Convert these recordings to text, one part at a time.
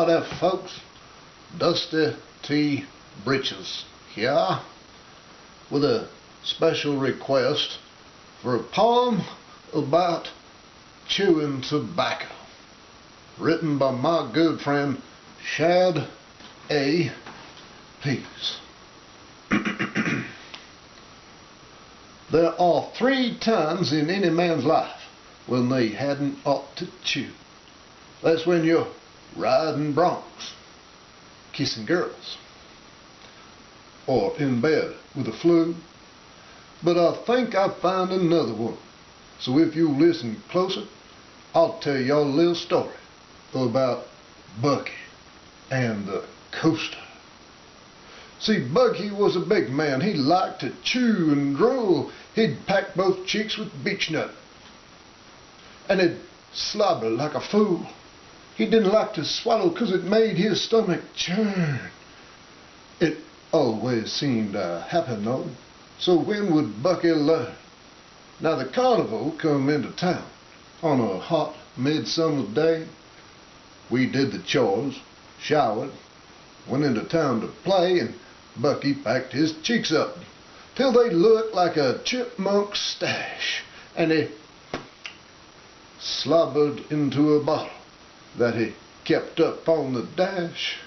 Howdy folks, Dusty T. Britches here with a special request for a poem about chewing tobacco, written by my good friend Shad A. Pease. There are 3 times in any man's life when they hadn't ought to chew. That's when you're riding broncs, kissing girls, or in bed with the flu. But I think I found another one. So if you listen closer, I'll tell y'all a little story about Bucky and the coaster. See, Bucky was a big man. He liked to chew and drool. He'd pack both cheeks with beech nut, and he'd slobber like a fool. He didn't like to swallow 'cause it made his stomach churn. It always seemed to happen though. So when would Bucky learn? Now the carnival come into town on a hot midsummer day. We did the chores, showered, went into town to play, and Bucky packed his cheeks up till they looked like a chipmunk's stash, and he slobbered into a bottle that he kept up on the dash.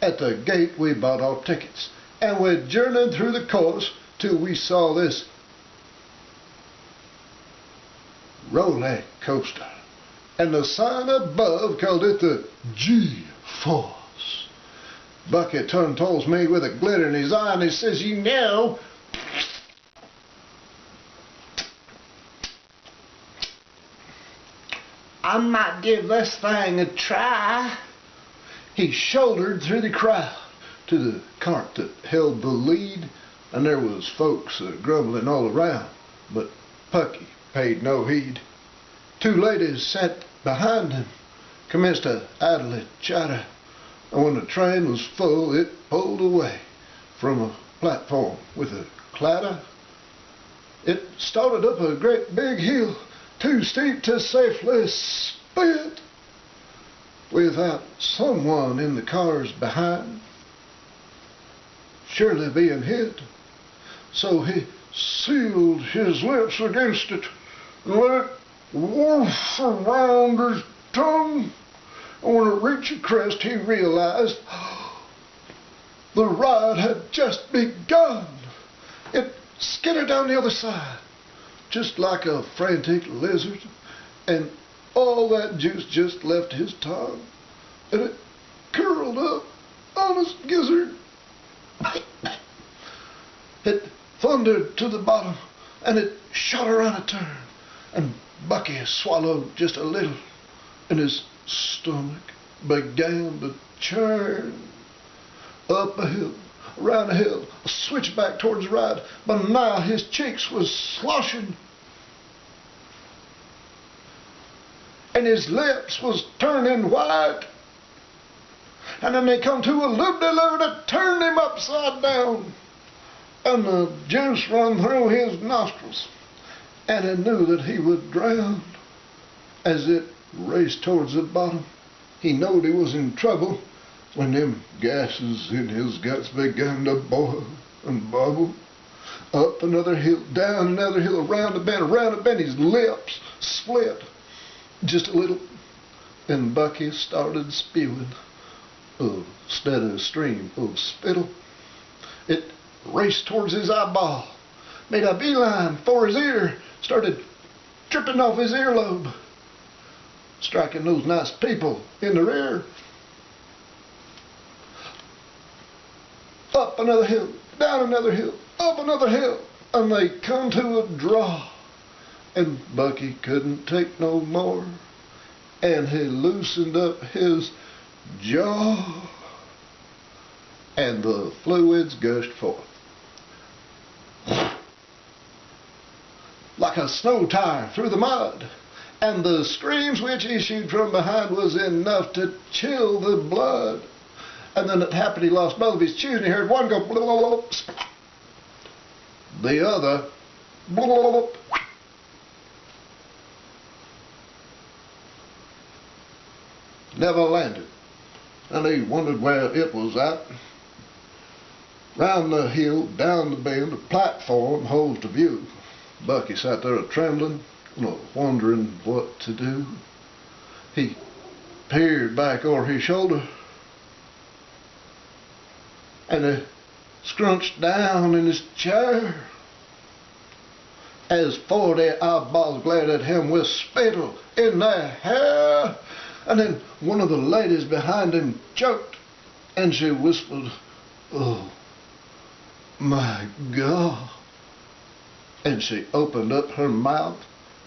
At the gate we bought our tickets, and we journeyed through the course till we saw this roller coaster, and the sign above called it the G-Force. Bucky turned towards me with a glitter in his eye, and he says, "You know, I might give this thing a try." He shouldered through the crowd to the cart that held the lead, and there was folks grumbling all around, but Bucky paid no heed. 2 ladies sat behind him, commenced to idly chatter, and when the train was full, it pulled away from a platform with a clatter. It started up a great big hill, too steep to safely spit, without someone in the cars behind surely being hit. So he sealed his lips against it and let it woof around his tongue. And when it reached the crest, he realized the ride had just begun. It skidded down the other side, just like a frantic lizard, and all that juice just left his tongue, and it curled up on his gizzard. It thundered to the bottom, and it shot around a turn, and Bucky swallowed just a little, and his stomach began to churn. Up a hill, around a hill, a switchback towards the right, but now his cheeks was sloshing, and his lips was turning white. And then they come to a loop-de-loo that turned him upside down, and the juice run through his nostrils, and he knew that he would drown. As it raced towards the bottom, he knowed he was in trouble when them gases in his guts began to boil and bubble. Up another hill, down another hill, around a bend, his lips split just a little, and Bucky started spewing a steady stream of spittle. It raced towards his eyeball, made a beeline for his ear, started tripping off his earlobe, striking those nice people in the rear. Up another hill, down another hill, up another hill, and they come to a draw, and Bucky couldn't take no more, and he loosened up his jaw, and the fluids gushed forth like a snow tire through the mud, and the screams which issued from behind was enough to chill the blood. And then it happened, he lost both of his chews, and he heard one go blah, blah, blah, blah, the other blah, blah, blah, blah. Never landed. and he wondered where it was at. Round the hill, down the bend, a platform holds the view. Bucky sat there trembling, wondering what to do. He peered back over his shoulder, and he scrunched down in his chair as 40 eyeballs glared at him with spittle in their hair. And then one of the ladies behind him choked, and she whispered, "Oh my God." And she opened up her mouth,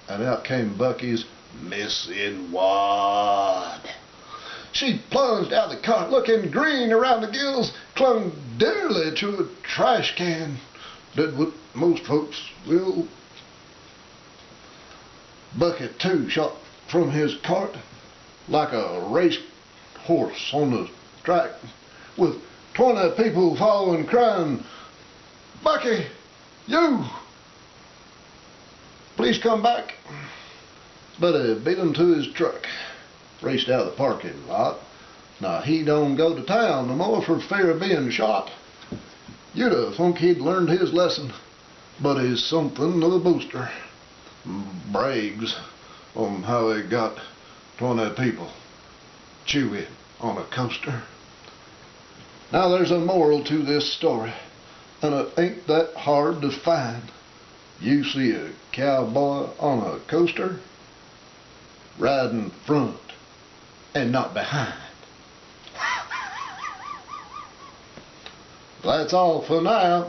and out came Bucky's missing wad. She plunged out the cart, looking green around the gills, clung dearly to a trash can. Did what most folks will. Bucky, too, shot from his cart like a race horse on the track, with 20 people following, crying, "Bucky, you! Please come back." But he beat him to his truck, raced out of the parking lot. Now he don't go to town no more for fear of being shot. You'd have thunk he'd learned his lesson, but he's something of a booster. Brags on how he got 20 people chewing on a coaster. Now there's a moral to this story, and it ain't that hard to find. You see a cowboy on a coaster, riding front and not behind. That's all for now.